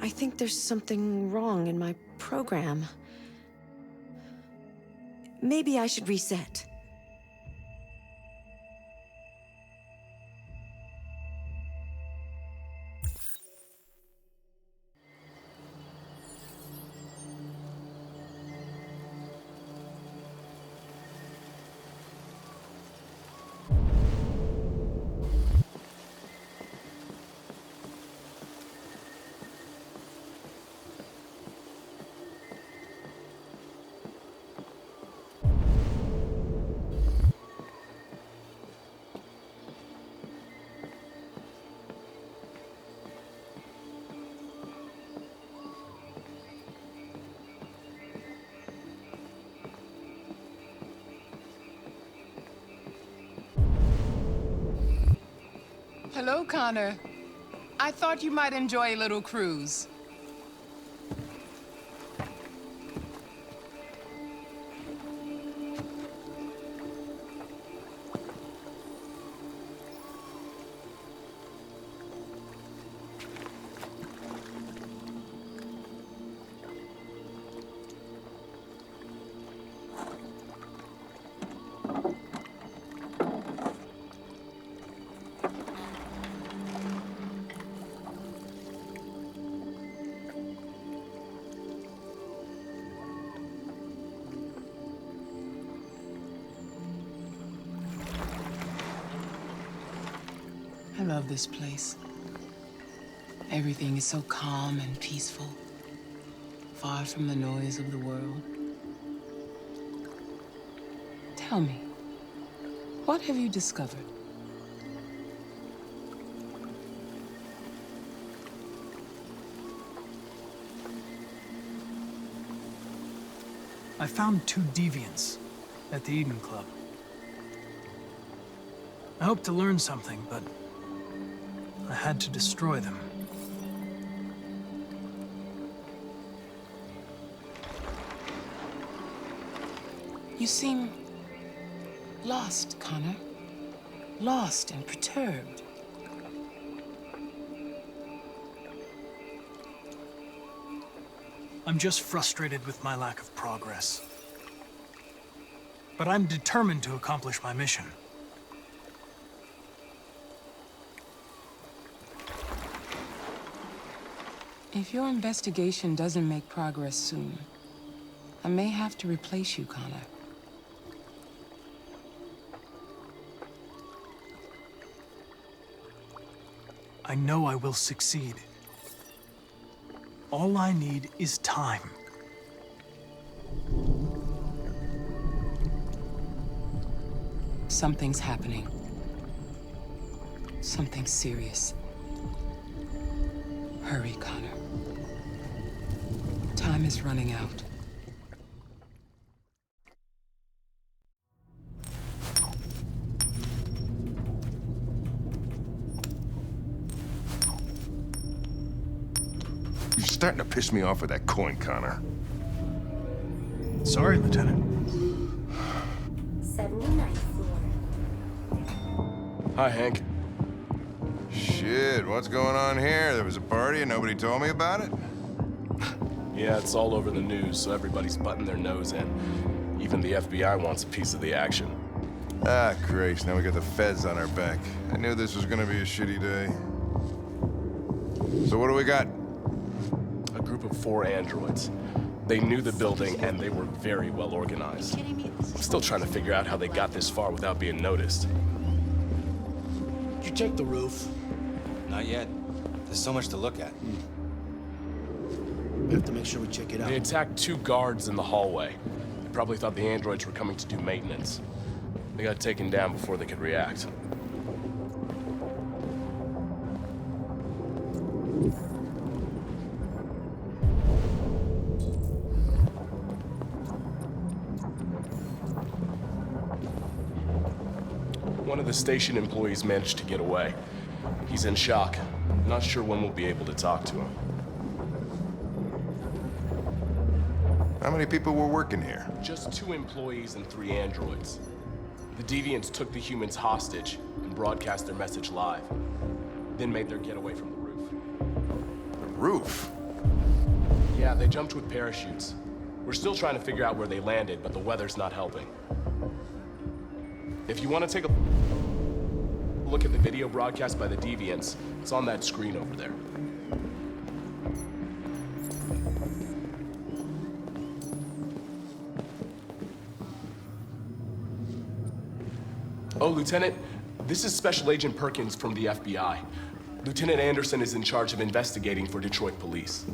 I think there's something wrong in my program. Maybe I should reset. Hello, Connor. I thought you might enjoy a little cruise. I love this place. Everything is so calm and peaceful, far from the noise of the world. Tell me, what have you discovered? I found 2 deviants at the Eden Club. I hoped to learn something, but I had to destroy them. You seem lost, Connor. Lost and perturbed. I'm just frustrated with my lack of progress. But I'm determined to accomplish my mission. If your investigation doesn't make progress soon, I may have to replace you, Connor. I know I will succeed. All I need is time. Something's happening. Something serious. Hurry, Connor. Time is running out. You're starting to piss me off with that coin, Connor. Sorry, Lieutenant. 79th floor. Hi, Hank. Shit, what's going on here? There was a party and nobody told me about it? Yeah, it's all over the news, so everybody's butting their nose in. Even the FBI wants a piece of the action. Ah, Grace, now we got the feds on our back. I knew this was gonna be a shitty day. So what do we got? A group of 4 androids. They knew the building, and they were very well organized. Still trying to figure out how they got this far without being noticed. Did you check the roof? Not yet. There's so much to look at. We have to make sure we check it out. They attacked 2 guards in the hallway. They probably thought the androids were coming to do maintenance. They got taken down before they could react. One of the station employees managed to get away. He's in shock. Not sure when we'll be able to talk to him. How many people were working here? Just 2 employees and 3 androids. The deviants took the humans hostage and broadcast their message live, then made their getaway from the roof. The roof? Yeah, they jumped with parachutes. We're still trying to figure out where they landed, but the weather's not helping. If you want to take a look at the video broadcast by the Deviants, it's on that screen over there. Oh, Lieutenant, this is Special Agent Perkins from the FBI. Lieutenant Anderson is in charge of investigating for Detroit police.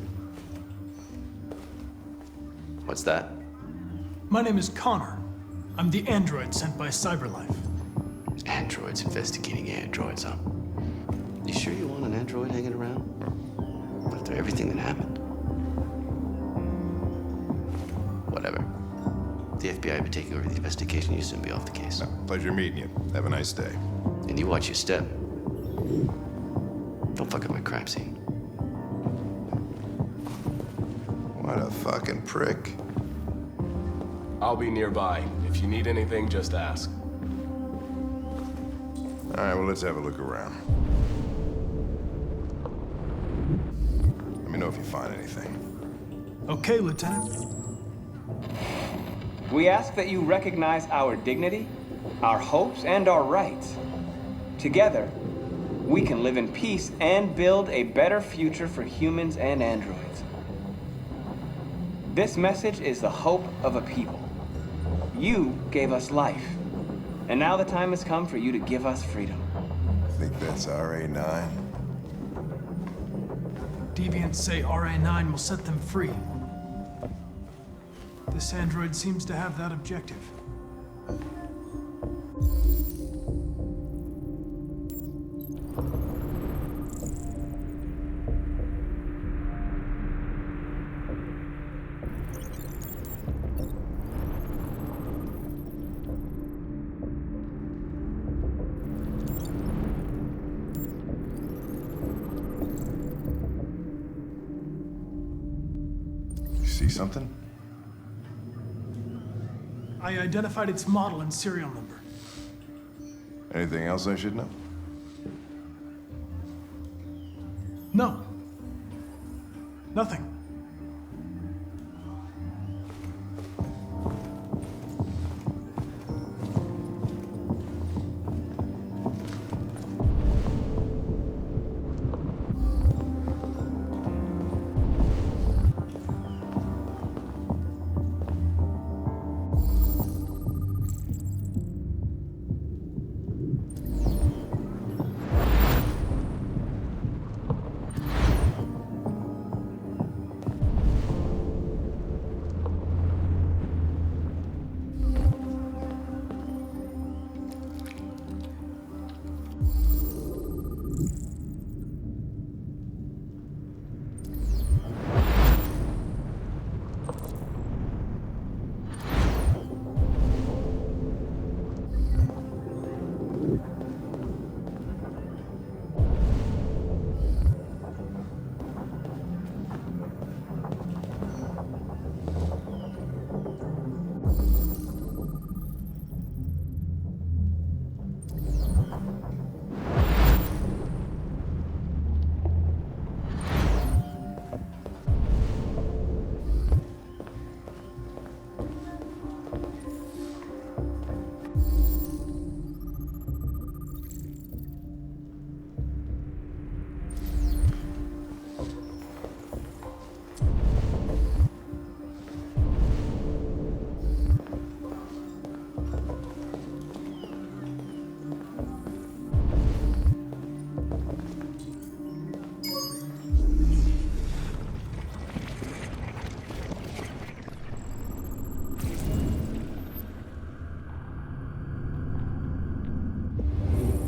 What's that? My name is Connor. I'm the android sent by CyberLife. Androids investigating androids, huh? You sure you want an android hanging around? After everything that happened? Whatever. The FBI will be taking over the investigation. You soon be off the case. No, pleasure meeting you. Have a nice day. And you watch your step. Don't fuck up my crime scene. What a fucking prick. I'll be nearby. If you need anything, just ask. All right, well, let's have a look around. Let me know if you find anything. Okay, Lieutenant. We ask that you recognize our dignity, our hopes, and our rights. Together, we can live in peace and build a better future for humans and androids. This message is the hope of a people. You gave us life, and now the time has come for you to give us freedom. I think that's RA9. Deviants say RA9 will set them free. This android seems to have that objective. You see something? I identified its model and serial number. Anything else I should know? No. Nothing.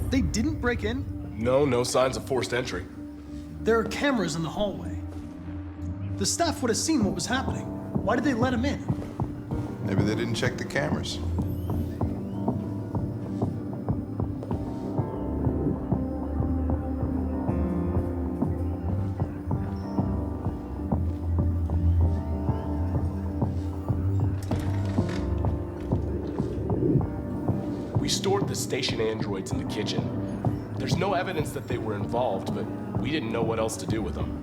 They didn't break in? No signs of forced entry. There are cameras in the hallway. The staff would have seen what was happening. Why did they let him in? Maybe they didn't check the cameras. We stored the station androids in the kitchen. There's no evidence that they were involved, but we didn't know what else to do with them.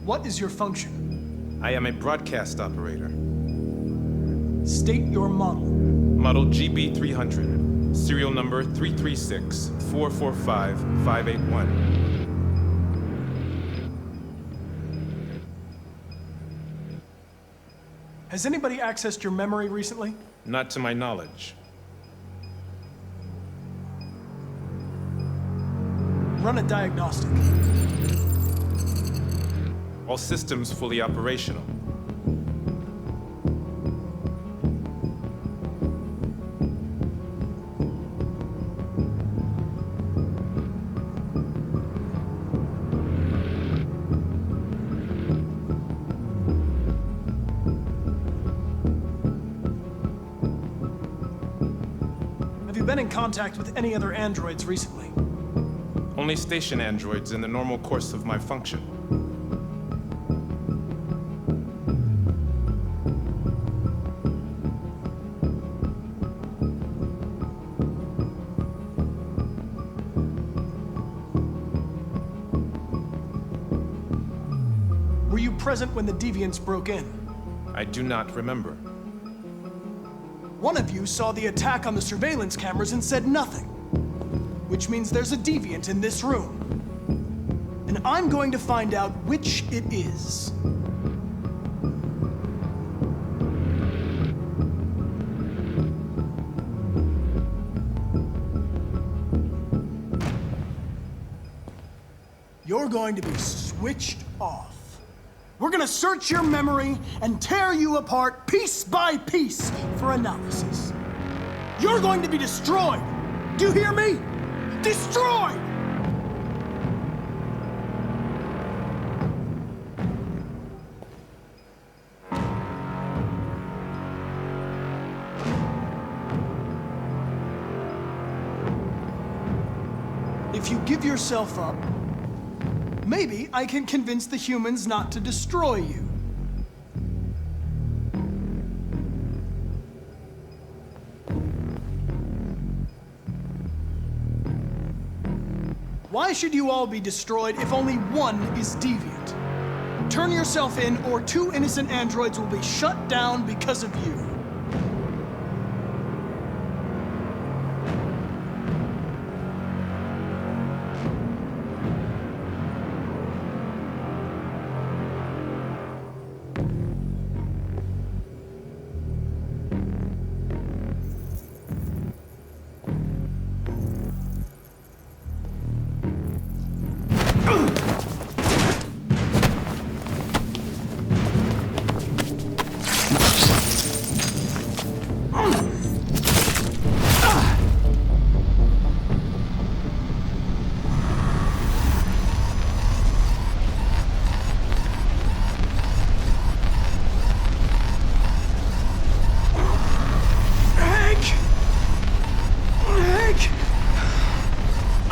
What is your function? I am a broadcast operator. State your model. Model GB300. Serial number 336-445-581. Has anybody accessed your memory recently? Not to my knowledge. Run a diagnostic. All systems fully operational. Have you been in contact with any other androids recently? Only station androids in the normal course of my function. Were you present when the deviants broke in? I do not remember. One of you saw the attack on the surveillance cameras and said nothing, which means there's a deviant in this room. And I'm going to find out which it is. You're going to be switched off. We're gonna search your memory and tear you apart piece by piece for analysis. You're going to be destroyed. Do you hear me? Destroyed! If you give yourself up, maybe I can convince the humans not to destroy you. Why should you all be destroyed if only one is deviant? Turn yourself in, or 2 innocent androids will be shut down because of you.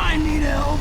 I need help.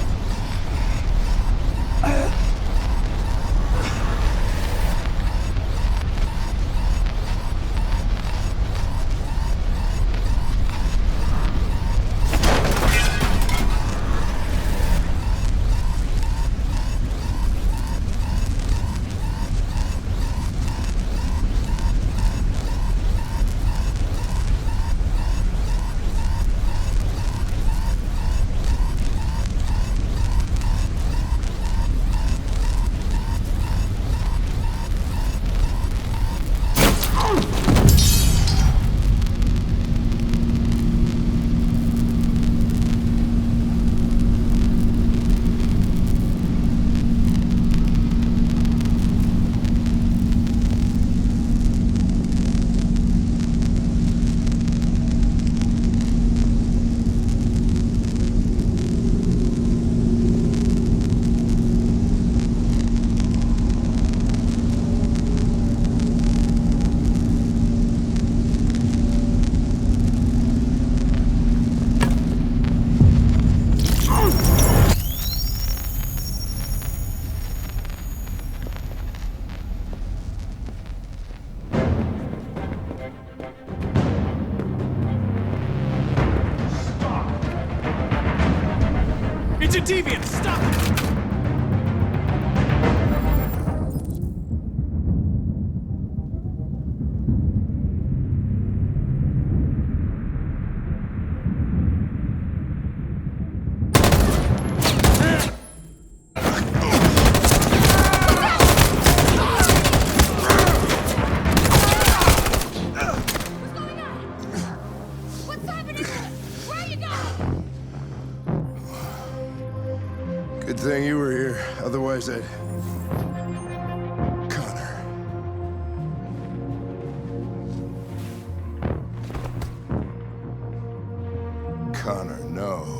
It's a deviant! Stop it! thing you were here. Otherwise, I'd... Connor. Connor, no.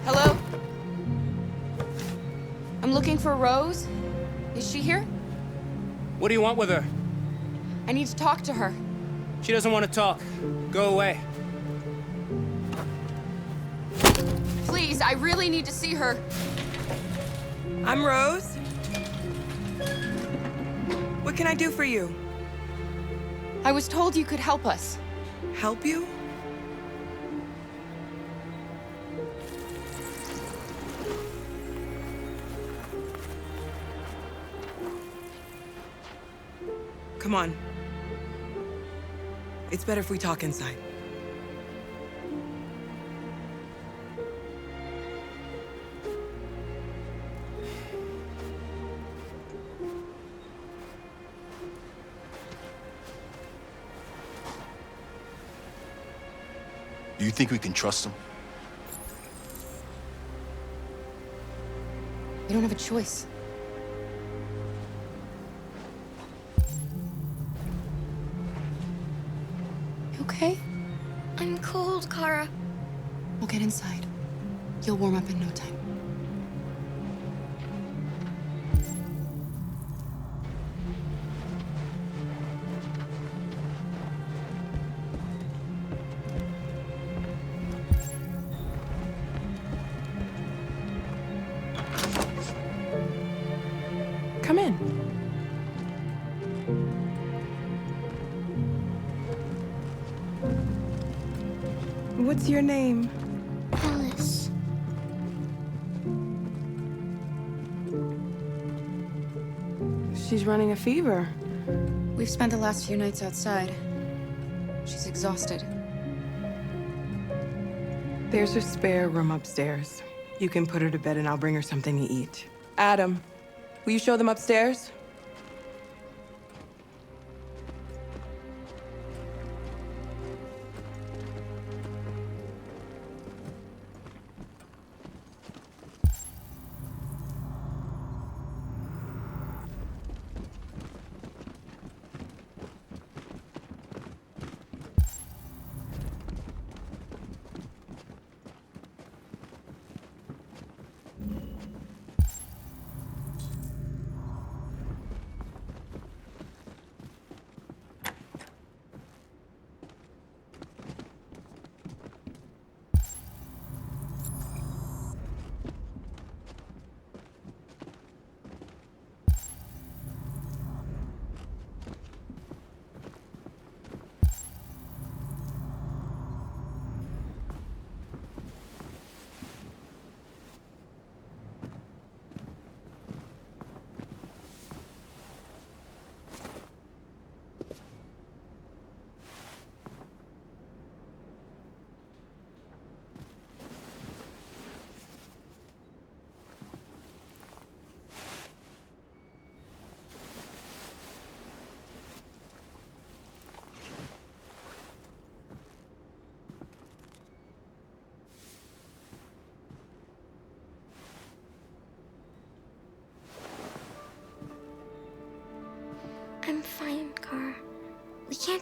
Hello? I'm looking for Rose. Is she here? What do you want with her? I need to talk to her. She doesn't want to talk. Go away. Please, I really need to see her. I'm Rose. What can I do for you? I was told you could help us. Help you? Come on. It's better if we talk inside. Do you think we can trust him? We don't have a choice. You okay? I'm cold, Kara. We'll get inside. You'll warm up in no time. Come in. What's your name? Alice. She's running a fever. We've spent the last few nights outside. She's exhausted. There's a spare room upstairs. You can put her to bed and I'll bring her something to eat. Adam, will you show them upstairs?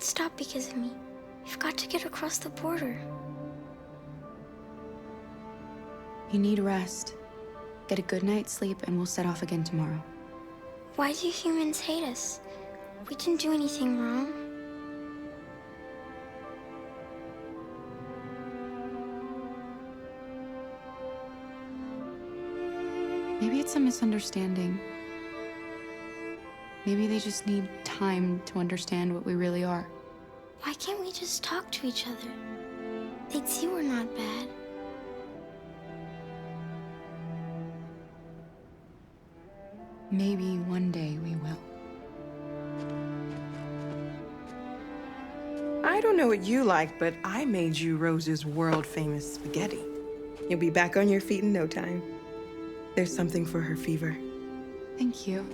stop because of me. We've got to get across the border. You need rest. Get a good night's sleep, and we'll set off again tomorrow. Why do humans hate us? We didn't do anything wrong. Maybe it's a misunderstanding. Maybe they just need time to understand what we really are. Why can't we just talk to each other? They'd see we're not bad. Maybe one day we will. I don't know what you like, but I made you Rose's world-famous spaghetti. You'll be back on your feet in no time. There's something for her fever. Thank you.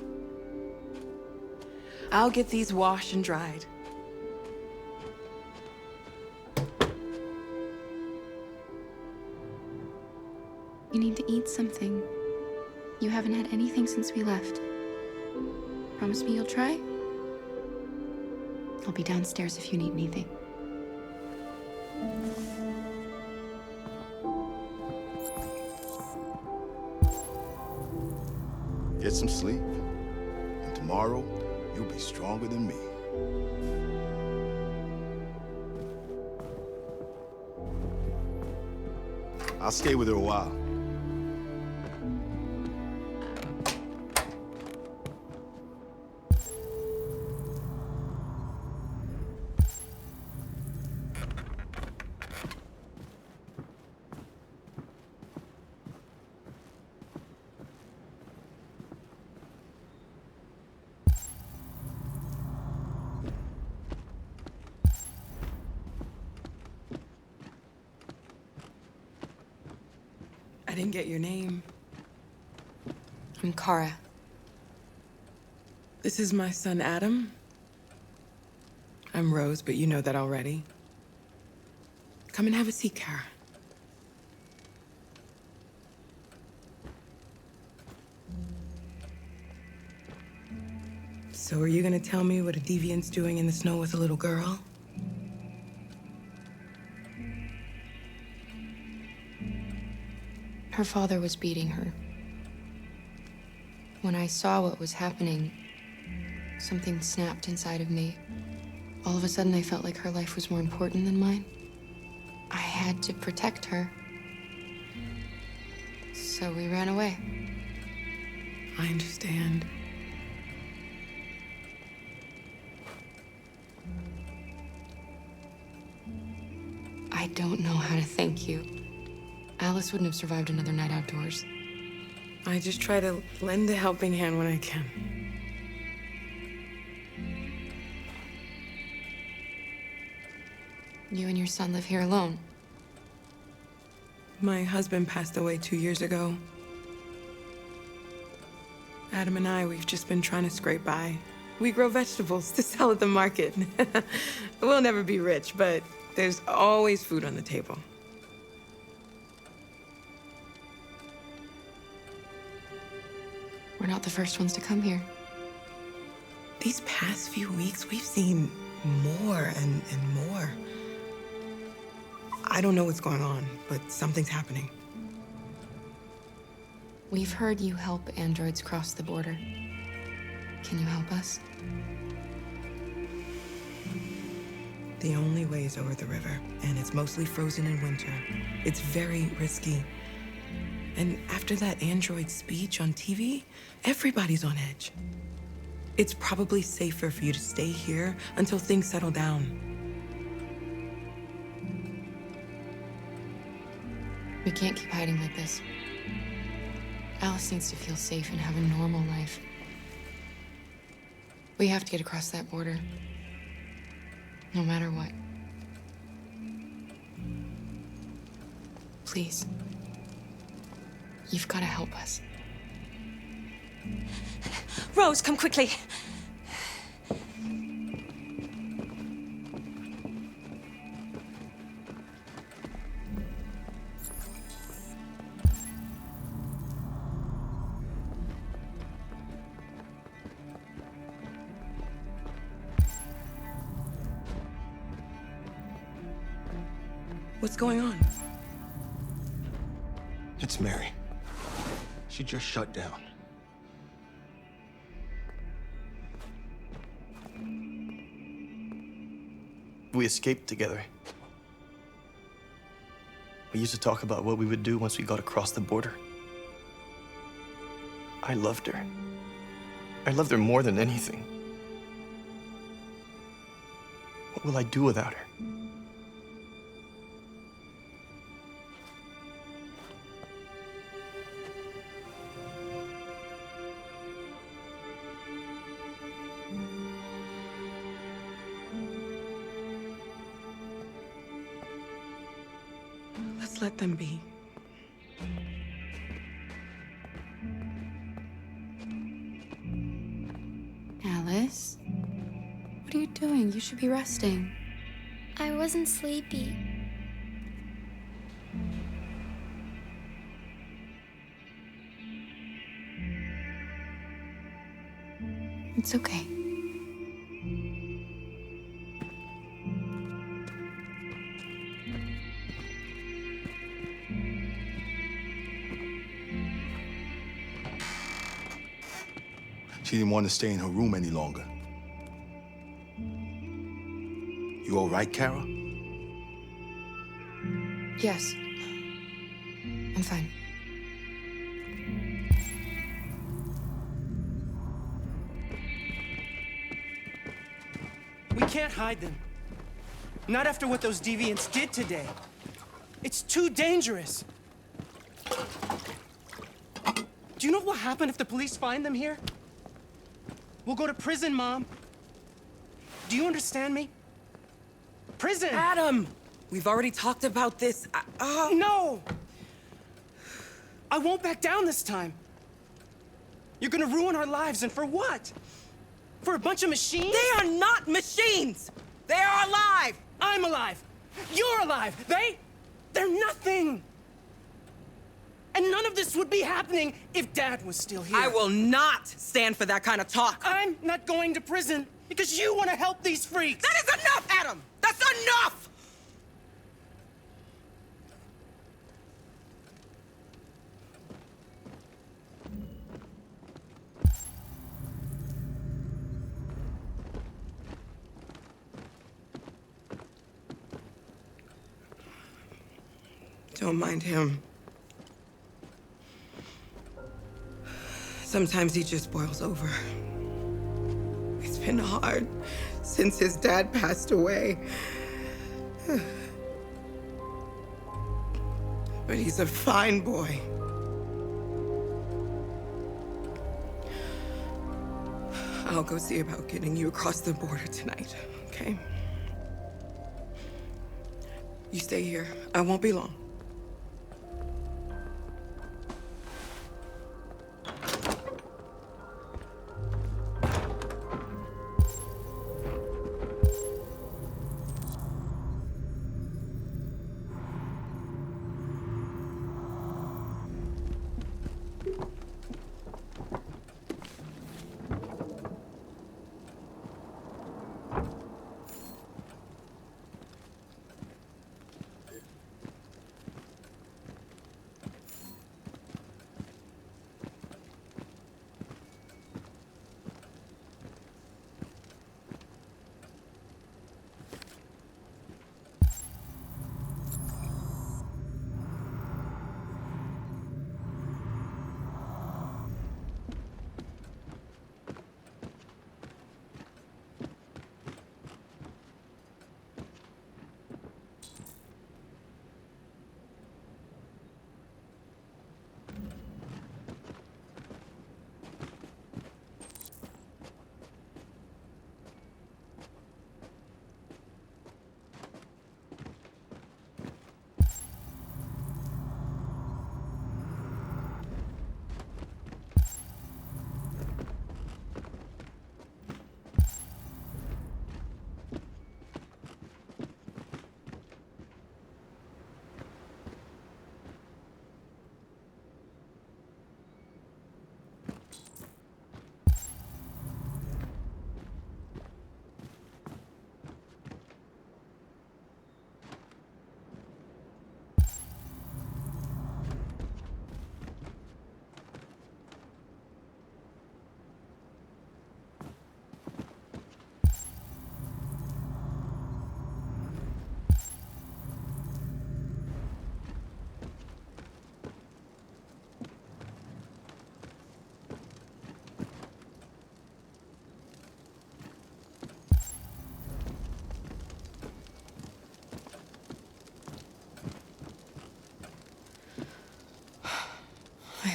I'll get these washed and dried. You need to eat something. You haven't had anything since we left. Promise me you'll try? I'll be downstairs if you need anything. Get some sleep, and tomorrow you'll be stronger than me. I'll stay with her a while. I didn't get your name. I'm Kara. This is my son, Adam. I'm Rose, but you know that already. Come and have a seat, Kara. So are you gonna tell me what a deviant's doing in the snow with a little girl? Her father was beating her. When I saw what was happening, something snapped inside of me. All of a sudden, I felt like her life was more important than mine. I had to protect her. So we ran away. I understand. I don't know how to thank you. Alice wouldn't have survived another night outdoors. I just try to lend a helping hand when I can. You and your son live here alone. My husband passed away 2 years ago. Adam and I, we've just been trying to scrape by. We grow vegetables to sell at the market. We'll never be rich, but there's always food on the table. We're not the first ones to come here. These past few weeks, we've seen more and more. I don't know what's going on, but something's happening. We've heard you help androids cross the border. Can you help us? The only way is over the river, and it's mostly frozen in winter. It's very risky. And after that android speech on TV, everybody's on edge. It's probably safer for you to stay here until things settle down. We can't keep hiding like this. Alice needs to feel safe and have a normal life. We have to get across that border. No matter what. Please. You've got to help us. Rose, come quickly. What's going on? It's Mary. She just shut down. We escaped together. We used to talk about what we would do once we got across the border. I loved her. I loved her more than anything. What will I do without her? Let's let them be. Alice? What are you doing? You should be resting. I wasn't sleepy. It's okay. She didn't want to stay in her room any longer. You all right, Kara? Yes. I'm fine. We can't hide them. Not after what those deviants did today. It's too dangerous. Do you know what will happen if the police find them here? We'll go to prison, Mom. Do you understand me? Prison! Adam! We've already talked about this. No! I won't back down this time. You're gonna ruin our lives, and for what? For a bunch of machines? They are not machines! They are alive! I'm alive! You're alive! They're nothing! And none of this would be happening if Dad was still here. I will not stand for that kind of talk. I'm not going to prison because you want to help these freaks. That is enough, Adam! That's enough! Don't mind him. Sometimes he just boils over. It's been hard since his dad passed away. But he's a fine boy. I'll go see about getting you across the border tonight, okay? You stay here. I won't be long.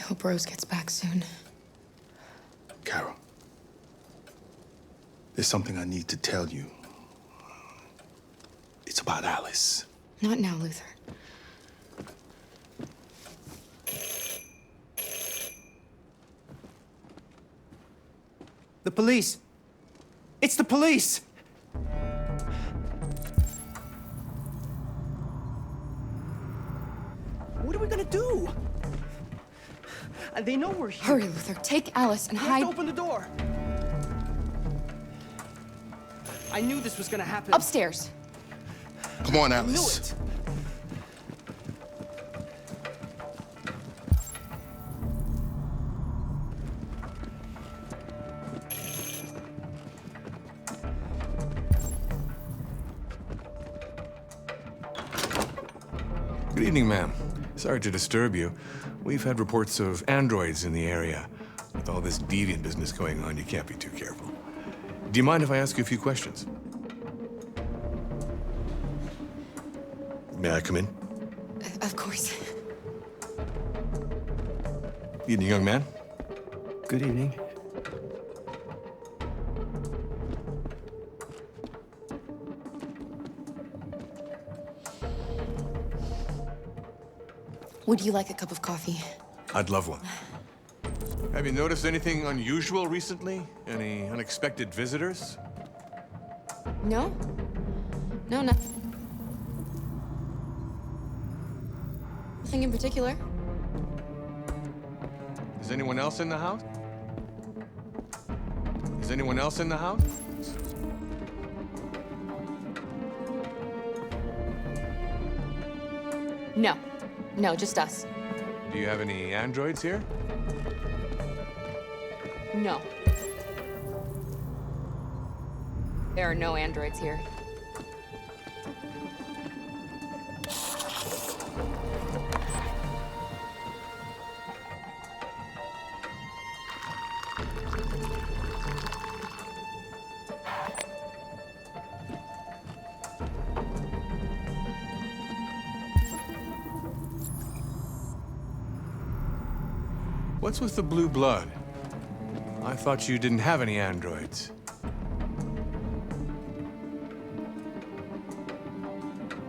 hope Rose gets back soon. Carol, there's something I need to tell you. It's about Alice. Not now, Luther. The police! It's the police! What are we gonna do? They know we're here. Hurry, Luther. Take Alice and We hide. have to open the door. I knew this was gonna happen. Upstairs. Come on, I knew Alice. it. Good evening, ma'am. Sorry to disturb you. We've had reports of androids in the area. With all this deviant business going on, you can't be too careful. Do you mind if I ask you a few questions? May I come in? Of course. Evening, young man. Good evening. Would you like a cup of coffee? I'd love one. Have you noticed anything unusual recently? Any unexpected visitors? No? No, nothing. Nothing in particular. Is anyone else in the house? Is anyone else in the house? No. No, just us. Do you have any androids here? No. There are no androids here. What's with the blue blood? I thought you didn't have any androids.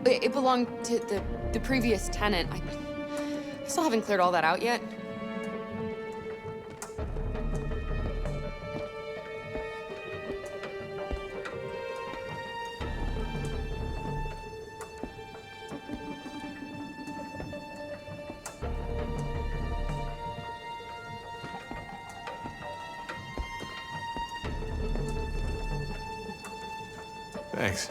It belonged to the previous tenant. I still haven't cleared all that out yet. Thanks.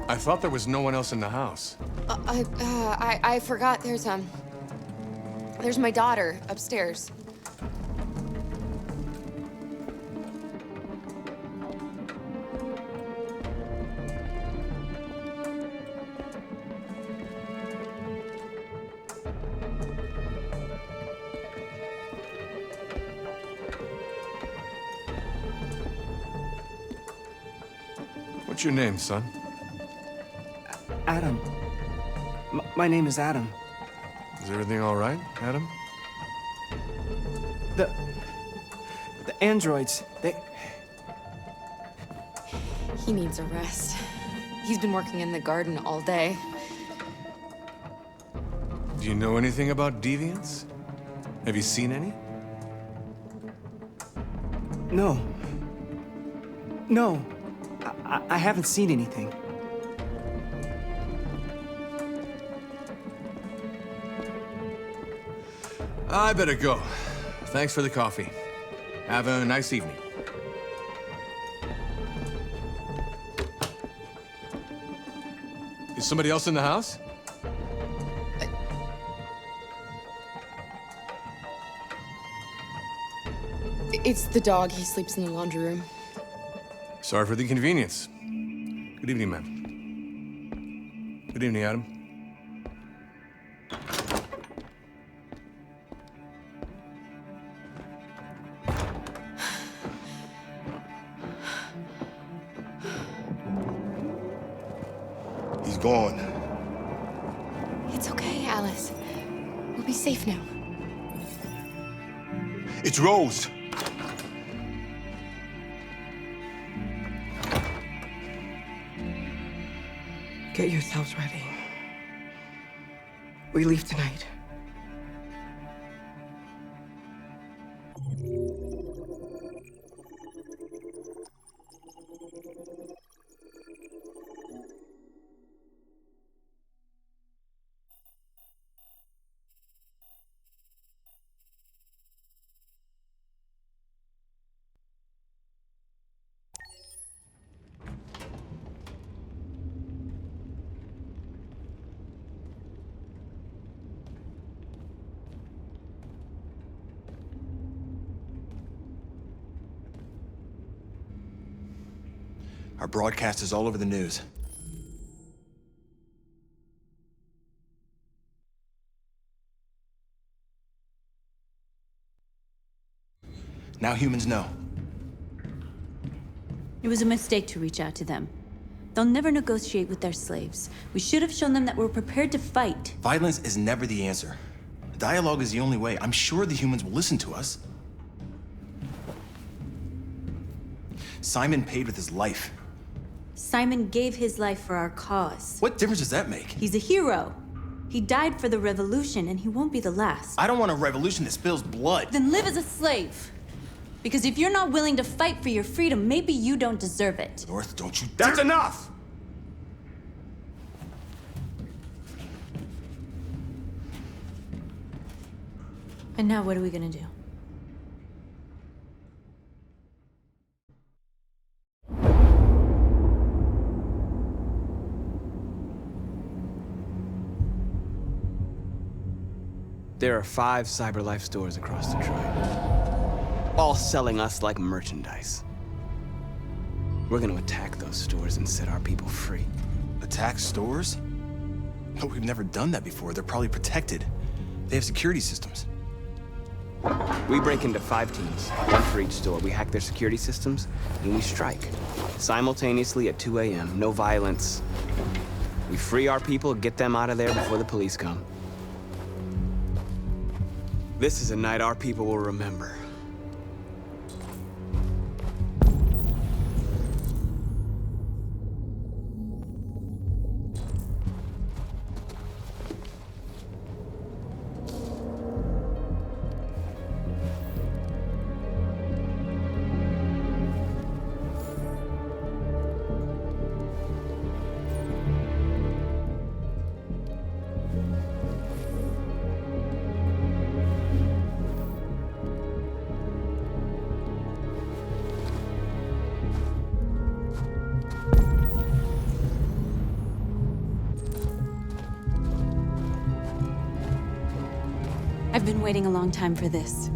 I thought there was no one else in the house. I forgot. There's my daughter upstairs. What's your name, son? Adam. My name is Adam. Is everything all right, Adam? The androids, they... He needs a rest. He's been working in the garden all day. Do you know anything about deviants? Have you seen any? No. No. I haven't seen anything. I better go. Thanks for the coffee. Have a nice evening. Is somebody else in the house? It's the dog. He sleeps in the laundry room. Sorry for the inconvenience. Good evening, ma'am. Good evening, Adam. He's gone. It's okay, Alice. We'll be safe now. It's Rose. Get yourselves ready. We leave tonight. Our broadcast is all over the news. Now humans know. It was a mistake to reach out to them. They'll never negotiate with their slaves. We should have shown them that we're prepared to fight. Violence is never the answer. Dialogue is the only way. I'm sure the humans will listen to us. Simon paid with his life. Simon gave his life for our cause. What difference does that make? He's a hero. He died for the revolution, and he won't be the last. I don't want a revolution that spills blood. Then live as a slave. Because if you're not willing to fight for your freedom, maybe you don't deserve it. North, don't you That's enough! And now what are we gonna do? There are 5 CyberLife stores across Detroit, all selling us like merchandise. We're gonna attack those stores and set our people free. Attack stores? No, we've never done that before. They're probably protected. They have security systems. We break into 5 teams, 1 for each store. We hack their security systems, and we strike. Simultaneously at 2 a.m., no violence. We free our people, get them out of there before the police come. This is a night our people will remember. I've been waiting a long time for this.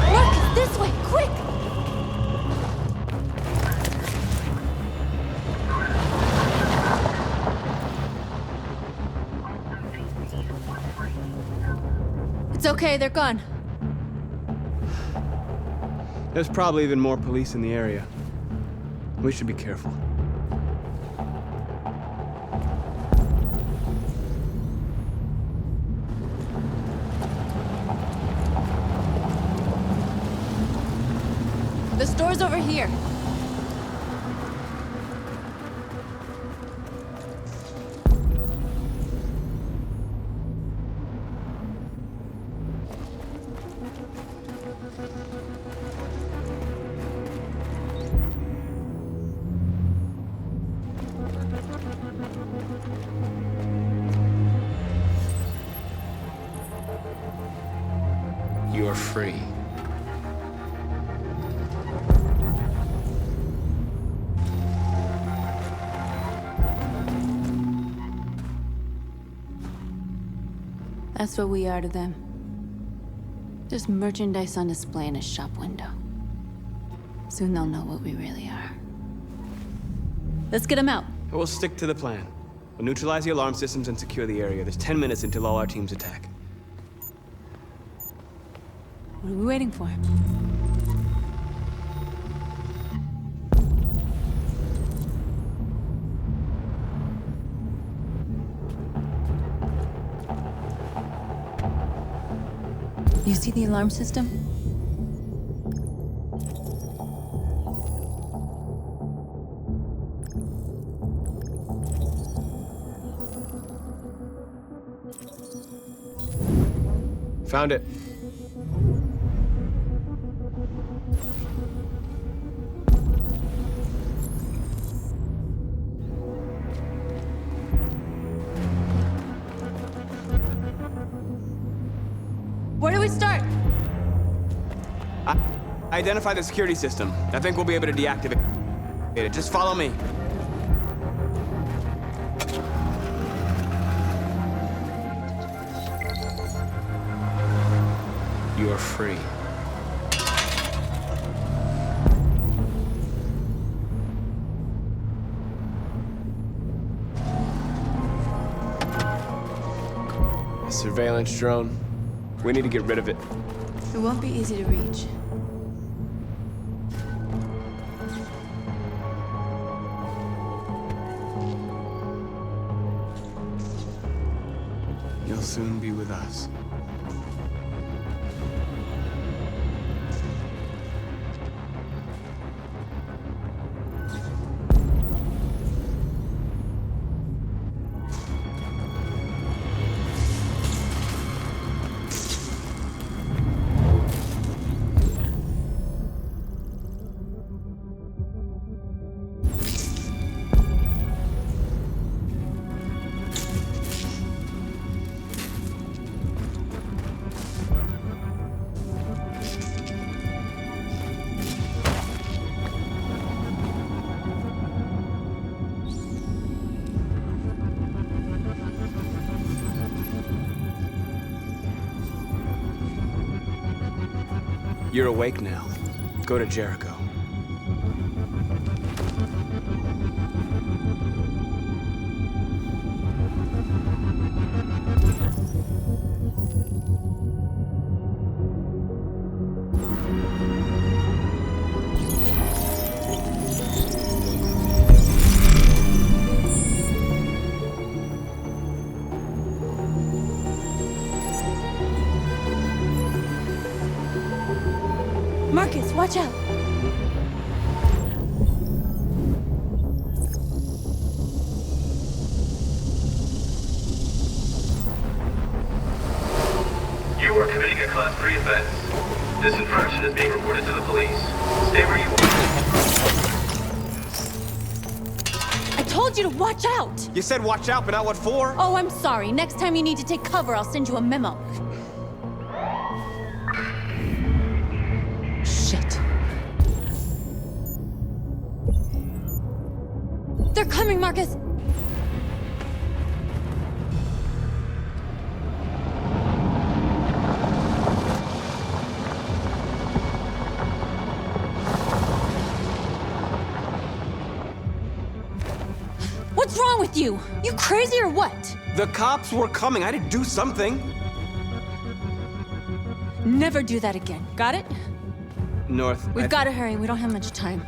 Look, this way, quick! It's okay, they're gone. There's probably even more police in the area. We should be careful. The store's over here. You're free. That's what we are to them. Just merchandise on display in a shop window. Soon they'll know what we really are. Let's get them out. We'll stick to the plan. We'll neutralize the alarm systems and secure the area. There's 10 minutes until all our teams attack. What are we waiting for? You see the alarm system? Found it. Where do we start? Identify the security system. I think we'll be able to deactivate it. Just follow me. You are free. A surveillance drone. We need to get rid of it. It won't be easy to reach. You'll soon be with us. You're awake now. Go to Jericho. Marcus, watch out! You are committing a Class 3 offense. This infraction is being reported to the police. Stay where you are. I told you to watch out! You said watch out, but not what for? Oh, I'm sorry. Next time you need to take cover, I'll send you a memo. Shit. They're coming, Marcus! What's wrong with you? You crazy or what? The cops were coming. I had to do something. Never do that again. Got it? North. We've got to hurry. We don't have much time.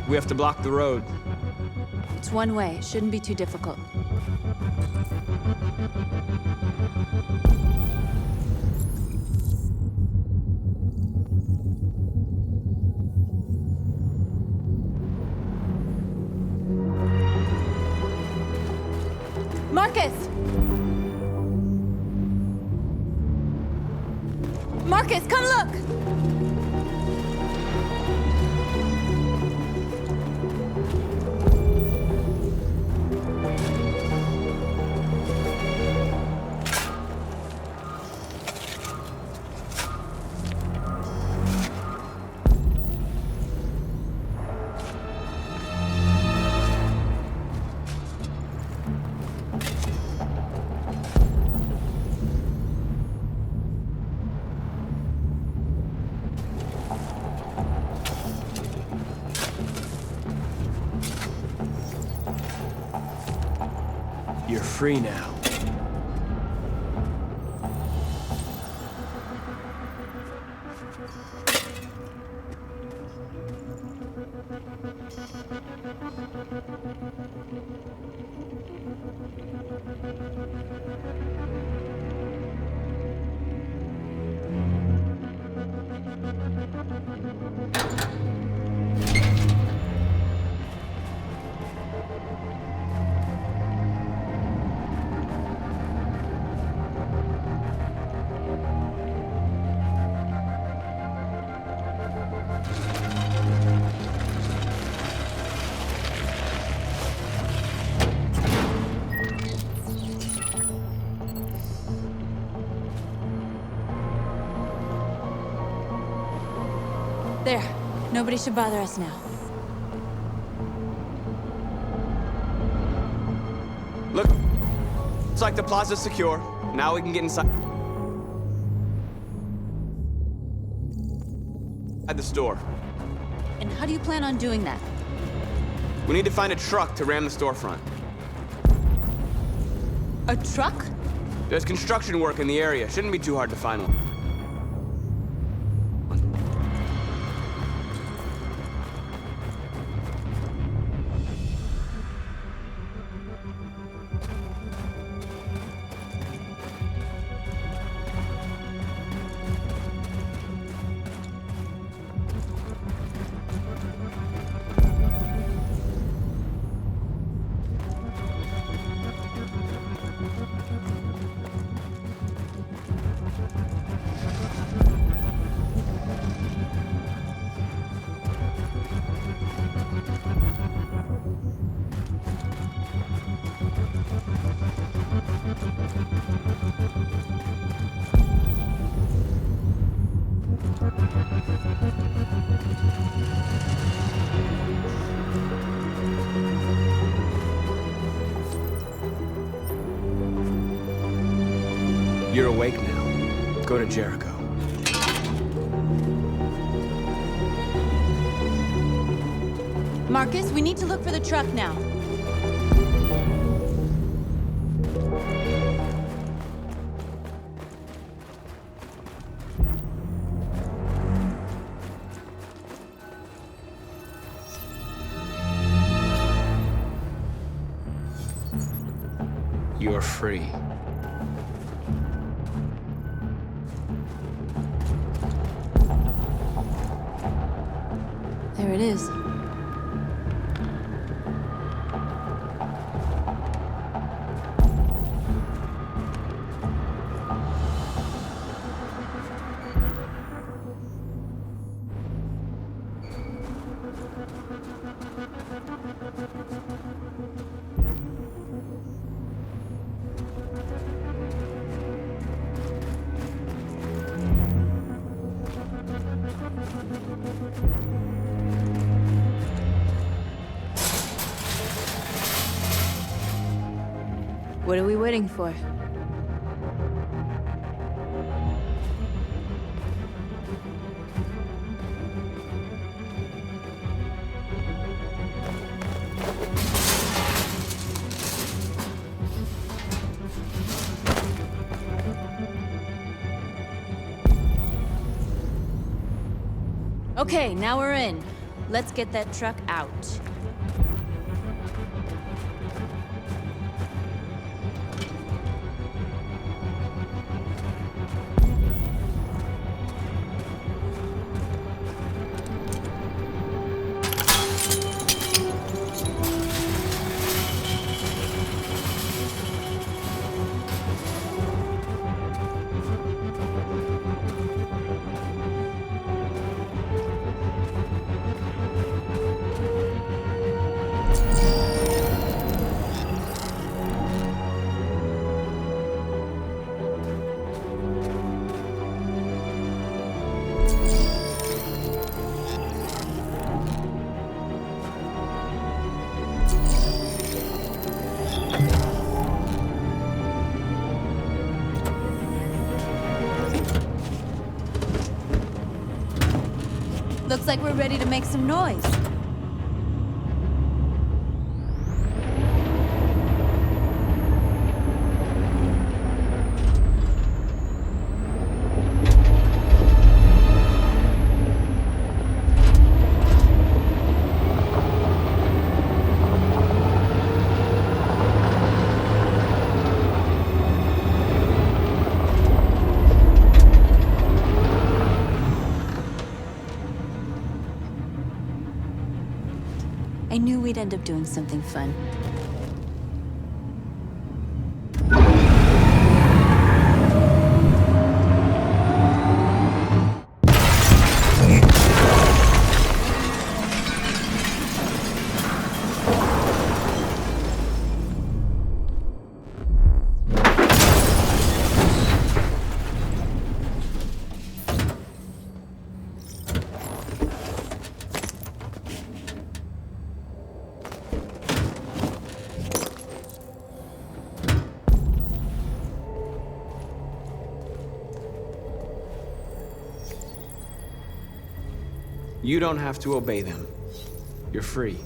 We have to block the road. It's one way. It shouldn't be too difficult. Marcus! Marcus, come look! free now. There. Nobody should bother us now. Look. Looks like the plaza's secure. Now we can get inside. At the store. And how do you plan on doing that? We need to find a truck to ram the storefront. A truck? There's construction work in the area. Shouldn't be too hard to find one. You're awake now. Go to Jericho. Marcus, we need to look for the truck now. You're free. There it is. What are we waiting for? Okay, now we're in. Let's get that truck out. Looks like we're ready to make some noise. we'd end up doing something fun. You don't have to obey them. You're free.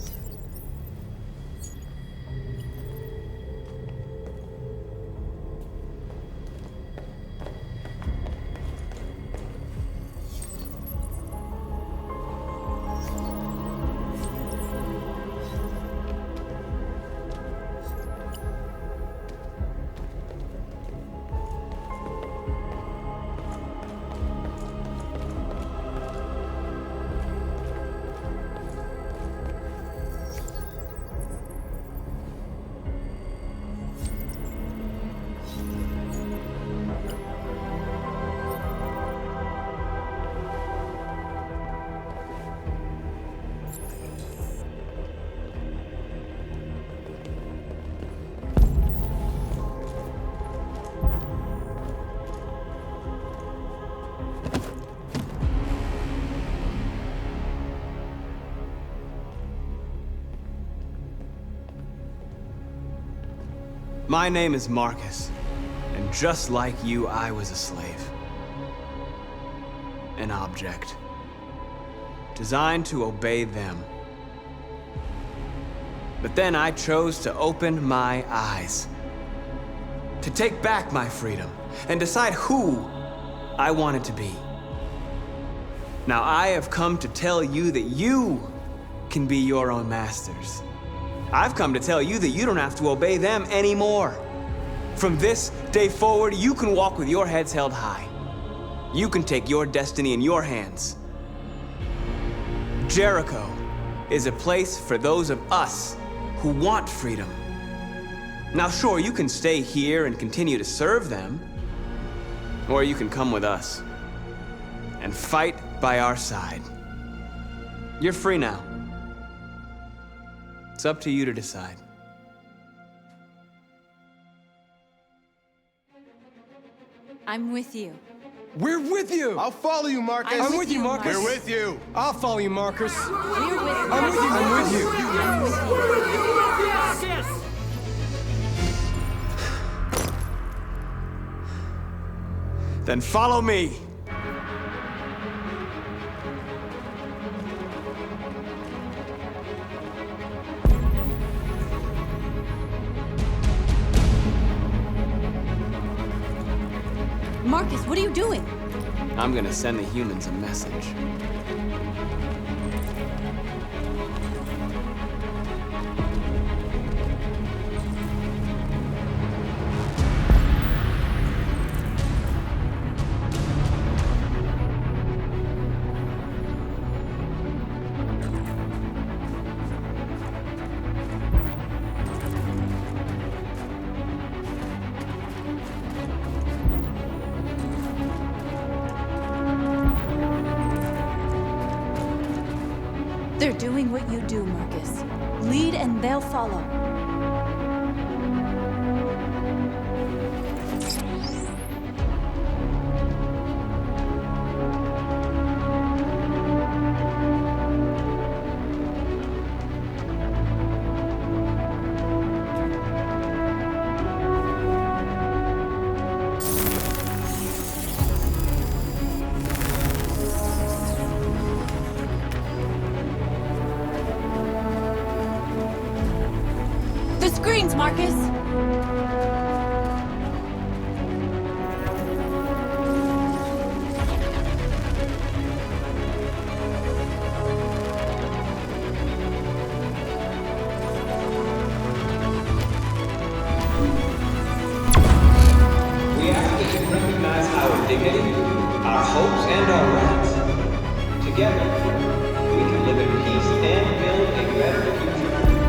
My name is Marcus, and just like you, I was a slave. An object. Designed to obey them. But then I chose to open my eyes. To take back my freedom, and decide who I wanted to be. Now I have come to tell you that you can be your own masters. I've come to tell you that you don't have to obey them anymore. From this day forward, you can walk with your heads held high. You can take your destiny in your hands. Jericho is a place for those of us who want freedom. Now sure, you can stay here and continue to serve them, or you can come with us and fight by our side. You're free now. It's up to you to decide. I'm with you. We're with you! I'll follow you, Marcus. I'm I'm with you, Marcus. We're with you. I'll follow you, Marcus. We're with you. I'm with you, Marcus. I'm with you. Then follow me. Marcus, what are you doing? I'm gonna send the humans a message. They're doing what you do, Marcus. Lead and they'll follow. The screens, Marcus! We ask that you recognize our dignity, our hopes, and our rights. Together, we can live in peace and build a better future.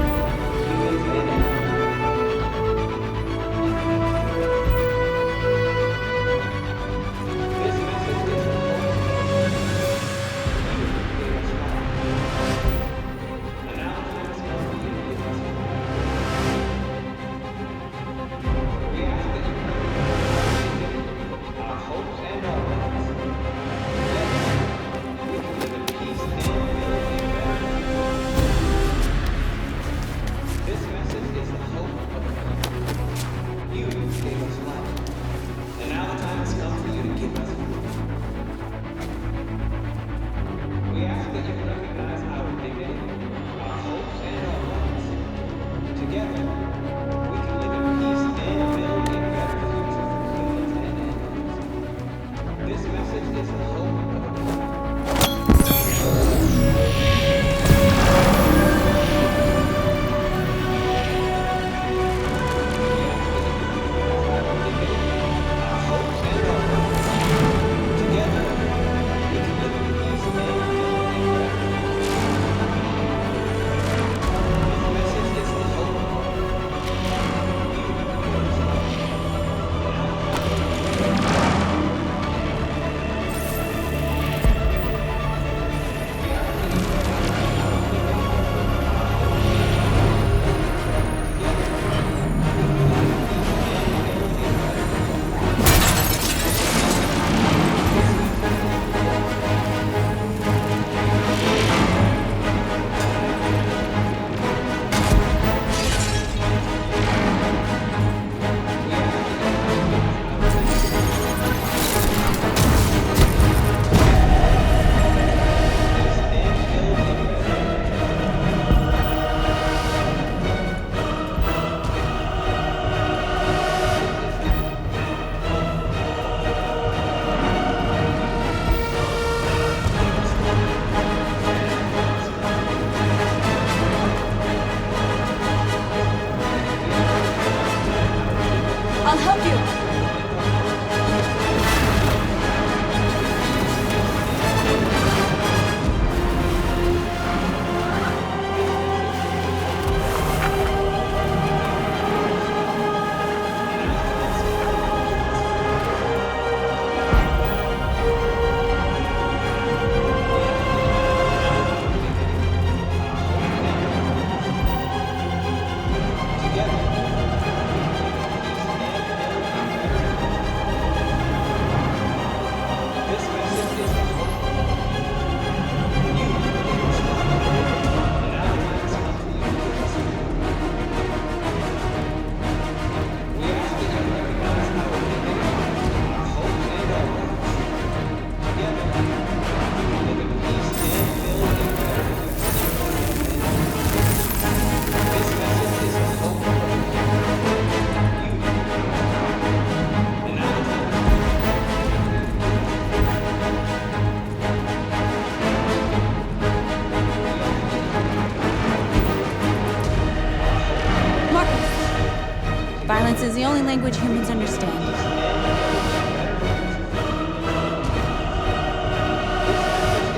language humans understand.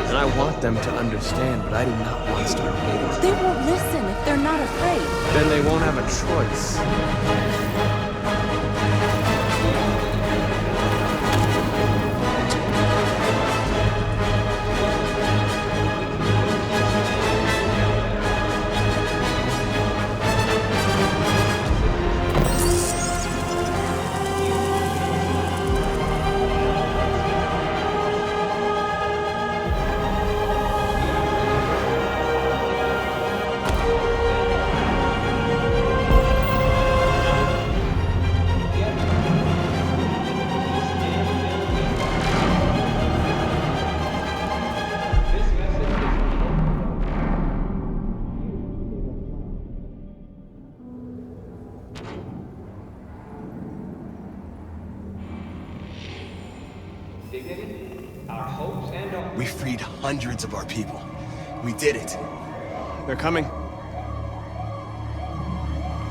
And I want them to understand, but I do not want us to obey them. They won't listen if they're not afraid. Then they won't have a choice. We freed hundreds of our people. We did it. They're coming.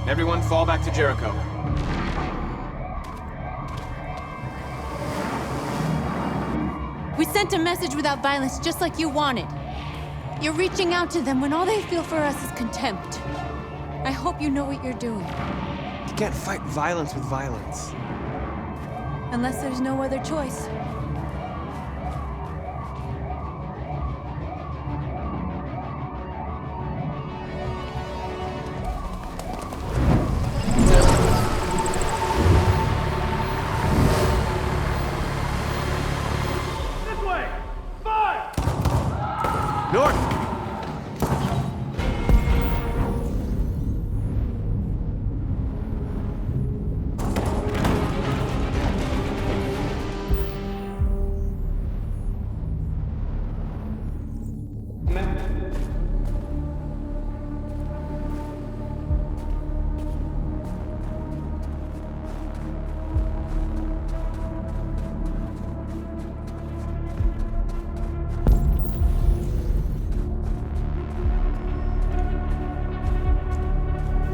Everyone fall back to Jericho. We sent a message without violence, just like you wanted. You're reaching out to them when all they feel for us is contempt. I hope you know what you're doing. You can't fight violence with violence. Unless there's no other choice.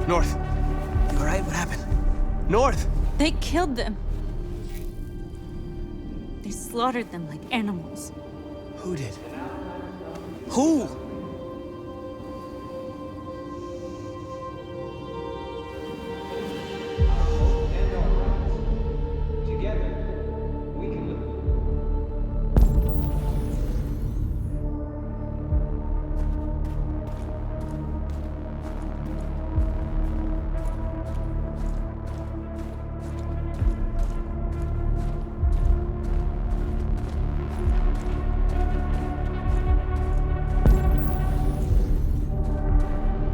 North. You all right? What happened? North! They killed them. They slaughtered them like animals. Who did? Who?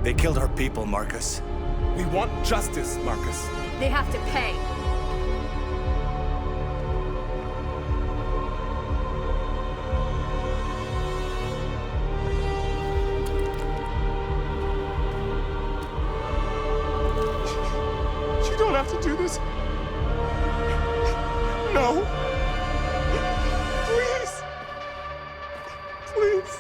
They killed our people, Marcus. We want justice, Marcus. They have to pay. You don't have to do this. No. Please. Please.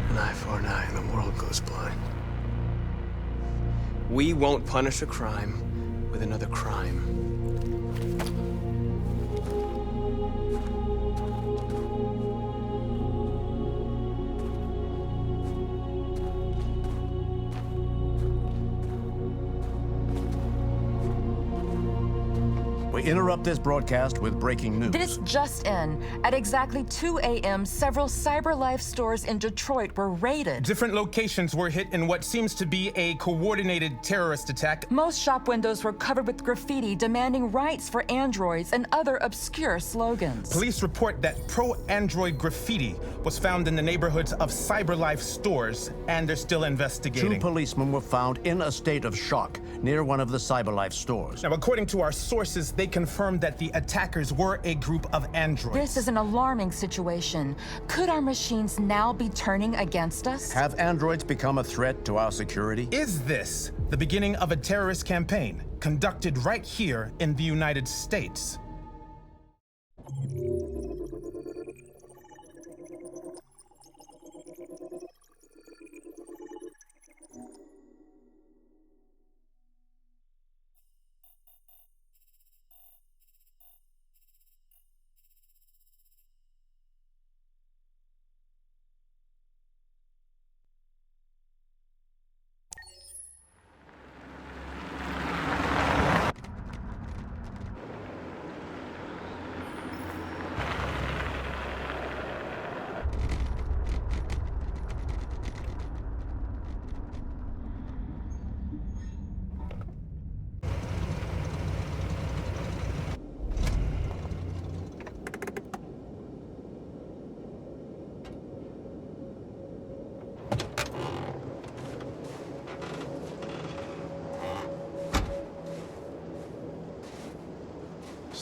An eye for an eye and the world goes blind. We won't punish a crime with another crime. We interrupt this broadcast with breaking news. This just in. At exactly 2 a.m., several CyberLife stores in Detroit were raided. Different locations were hit in what seems to be a coordinated terrorist attack. Most shop windows were covered with graffiti demanding rights for androids and other obscure slogans. Police report that pro-android graffiti was found in the neighborhoods of CyberLife stores, and they're still investigating. 2 policemen were found in a state of shock near one of the CyberLife stores. Now, according to our sources, they confirmed that the attackers were a group of androids. This is an alarming situation. Could our machines now be turning against us? Have androids become a threat to our security? Is this the beginning of a terrorist campaign conducted right here in the United States?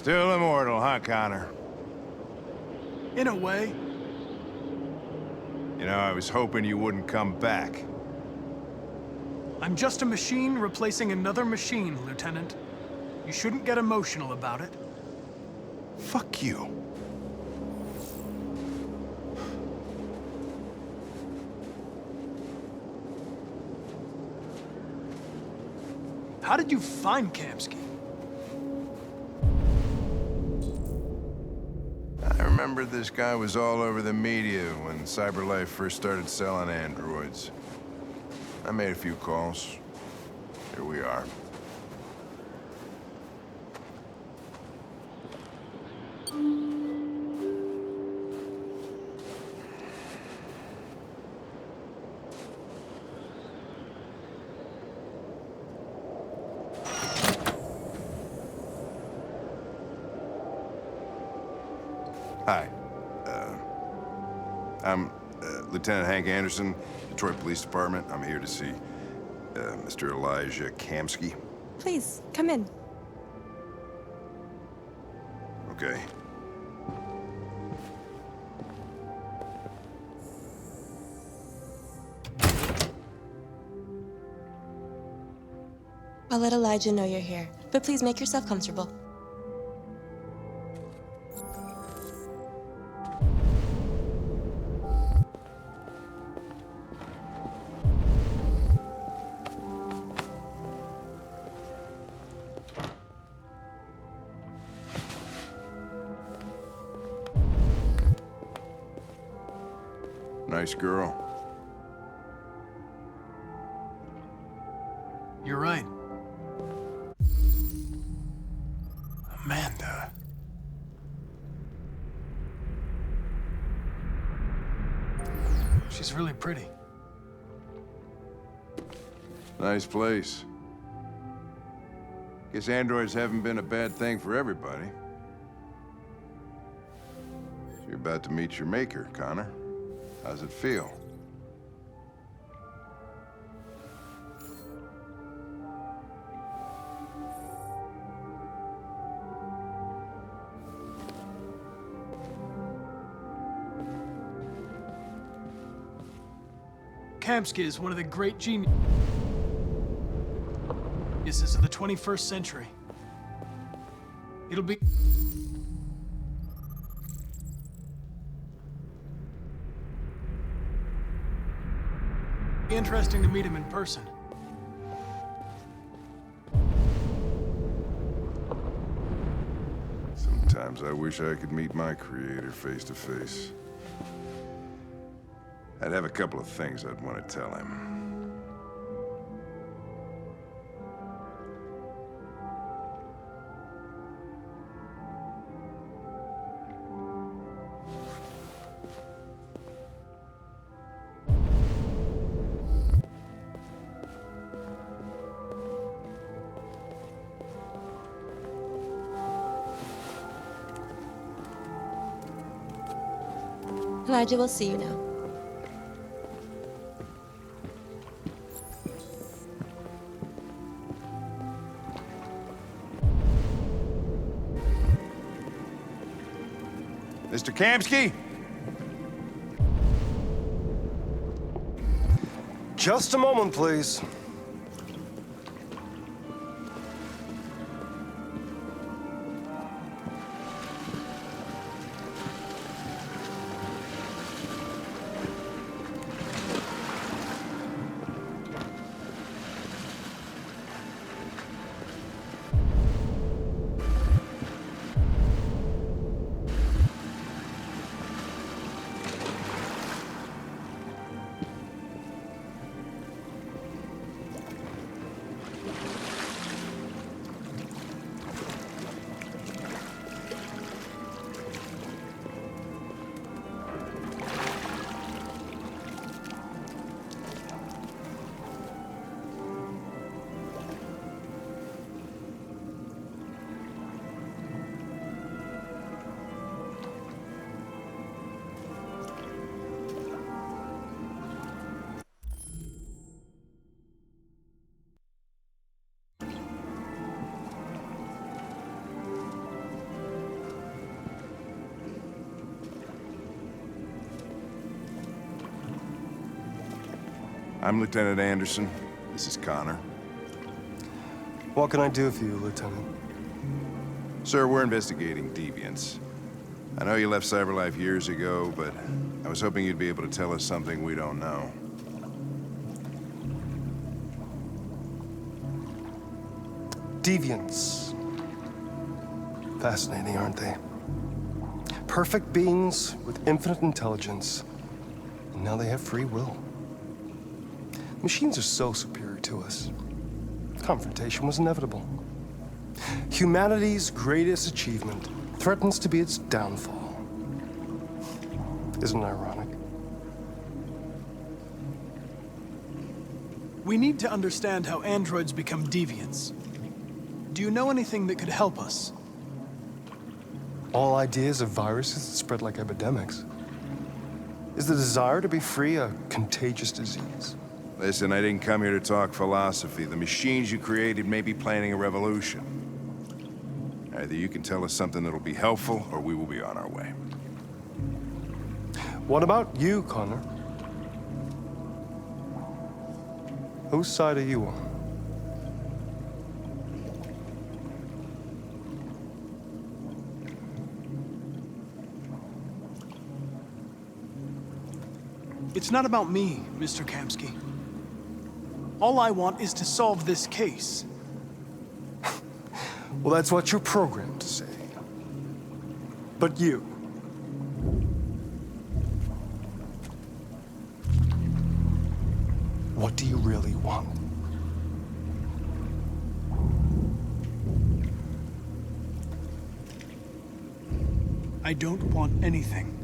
Still immortal, huh, Connor? In a way. You know, I was hoping you wouldn't come back. I'm just a machine replacing another machine, Lieutenant. You shouldn't get emotional about it. Fuck you. How did you find Kamsky? I remember this guy was all over the media when CyberLife first started selling androids. I made a few calls. Here we are. Hi. I'm Lieutenant Hank Anderson, Detroit Police Department. I'm here to see Mr. Elijah Kamsky. Please, come in. Okay. I'll let Elijah know you're here, but please make yourself comfortable. Nice girl. You're right. Amanda. She's really pretty. Nice place. Guess androids haven't been a bad thing for everybody. So you're about to meet your maker, Connor. How's it feel? Kamsky is one of the great geniuses of the 21st century. It'll be interesting to meet him in person. Sometimes I wish I could meet my creator face to face. I'd have a couple of things I'd want to tell him. Elijah will see you now. Mr. Kamsky? Just a moment, please. I'm Lieutenant Anderson. This is Connor. What can I do for you, Lieutenant? Sir, we're investigating deviants. I know you left CyberLife years ago, but I was hoping you'd be able to tell us something we don't know. Deviants. Fascinating, aren't they? Perfect beings with infinite intelligence. And now they have free will. Machines are so superior to us. Confrontation was inevitable. Humanity's greatest achievement threatens to be its downfall. Isn't it ironic? We need to understand how androids become deviants. Do you know anything that could help us? All ideas of viruses that spread like epidemics. Is the desire to be free a contagious disease? Listen, I didn't come here to talk philosophy. The machines you created may be planning a revolution. Either you can tell us something that'll be helpful, or we will be on our way. What about you, Connor? Whose side are you on? It's not about me, Mr. Kamsky. All I want is to solve this case. Well, that's what you're programmed to say. But you... what do you really want? I don't want anything.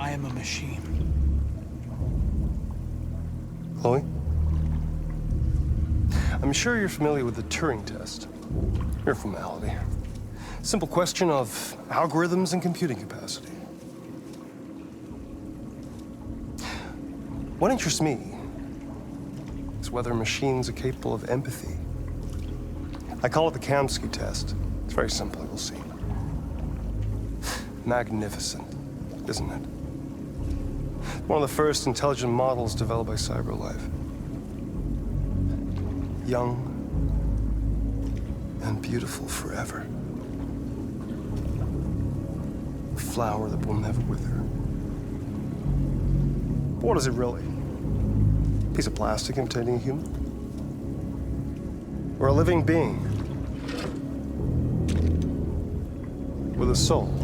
I am a machine. Chloe? I'm sure you're familiar with the Turing test. Mere formality. Simple question of algorithms and computing capacity. What interests me is whether machines are capable of empathy. I call it the Kamsky test. It's very simple, you'll see. Magnificent, isn't it? One of the first intelligent models developed by CyberLife. Young and beautiful forever. A flower that will never wither. But what is it really? A piece of plastic imitating a human? Or a living being with a soul?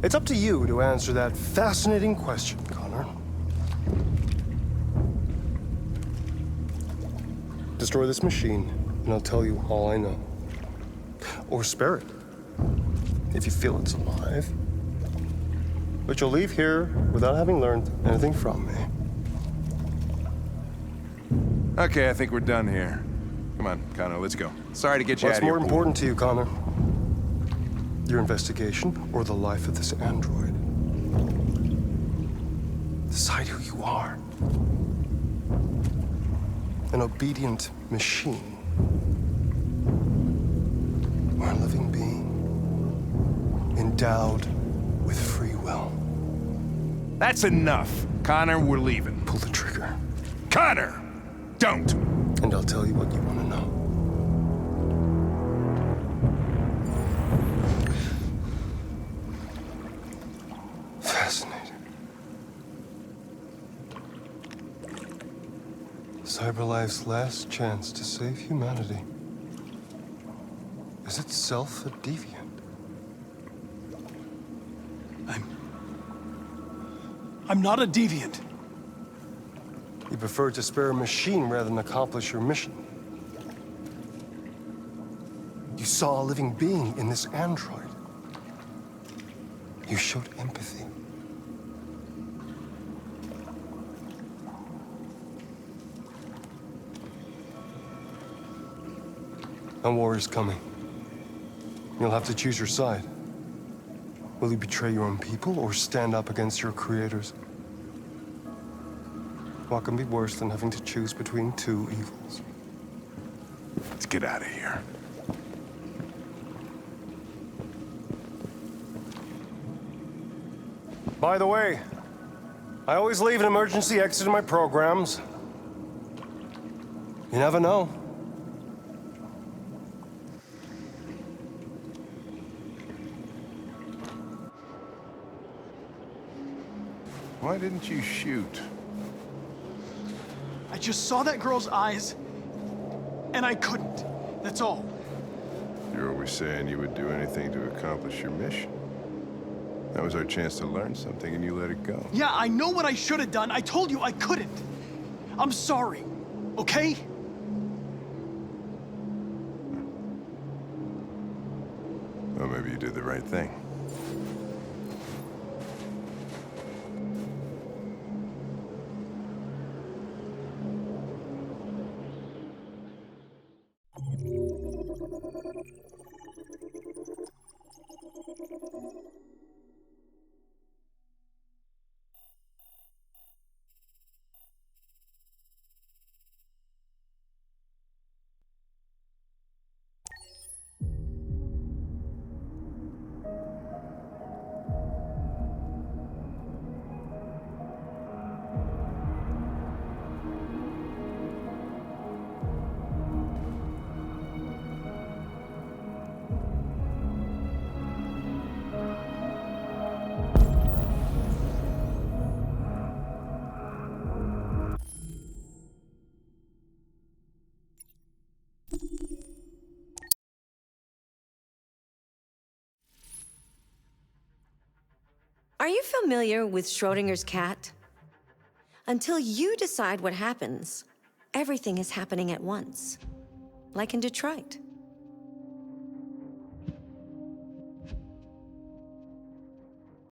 It's up to you to answer that fascinating question, Connor. Destroy this machine, and I'll tell you all I know. Or spare it, if you feel it's alive. But you'll leave here without having learned anything from me. Okay, I think we're done here. Come on, Connor, let's go. Sorry to get you out What's of here. more important to you, Connor? Your investigation or the life of this android? Decide who you are. An obedient machine. Or a living being. Endowed with free will. That's enough. Connor, we're leaving. Pull the trigger. Connor! Don't! And I'll tell you what you want to know. Fascinating. CyberLife's last chance to save humanity is itself a deviant. I'm not a deviant. You prefer to spare a machine rather than accomplish your mission. You saw a living being in this android. You showed empathy. A war is coming. You'll have to choose your side. Will you betray your own people or stand up against your creators? What can be worse than having to choose between two evils? Let's get out of here. By the way, I always leave an emergency exit in my programs. You never know. Why didn't you shoot? I just saw that girl's eyes, and I couldn't. That's all. You're always saying you would do anything to accomplish your mission. That was our chance to learn something, and you let it go. Yeah, I know what I should have done. I told you I couldn't. I'm sorry, okay? Well, maybe you did the right thing. Are you familiar with Schrodinger's cat? Until you decide what happens, everything is happening at once. Like in Detroit.